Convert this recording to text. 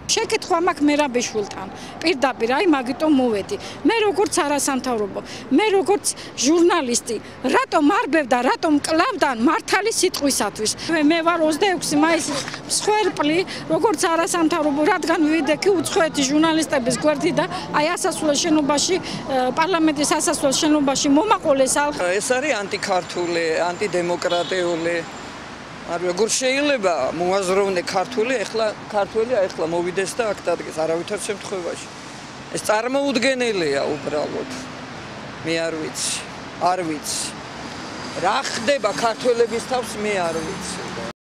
შეკითხვა მაქვს მერაბეშვილთან პირდაპირ აი მაგიტომ მოვედი მე როგორც არასამთავრობო მე როგორც ჟურნალისტი რატომ არბევდა რატომ კლავდა მართალი სიტყვისათვის მე ვარ 26 მაისის მსხვერპლი როგორც არასამთავრობო რადგან ვიდექი უცხოეთის ჟურნალისტების გვერდი და აი ასასვლელ შენობაში პარლამენტის ასასვლელ შენობაში მომაყოლეს ეს არის ანტიქართული ანტიდემოკრატიული არ როგორ შეიძლება მოაზროვნე ქართული ახლა მოვიდეს და აქ დადგეს არავითარ შემთხვევაში ეს წარმოუდგენელია უბრალოდ მე არ ვიცი რა ხდება ქართველების თავს მე არ ვიცი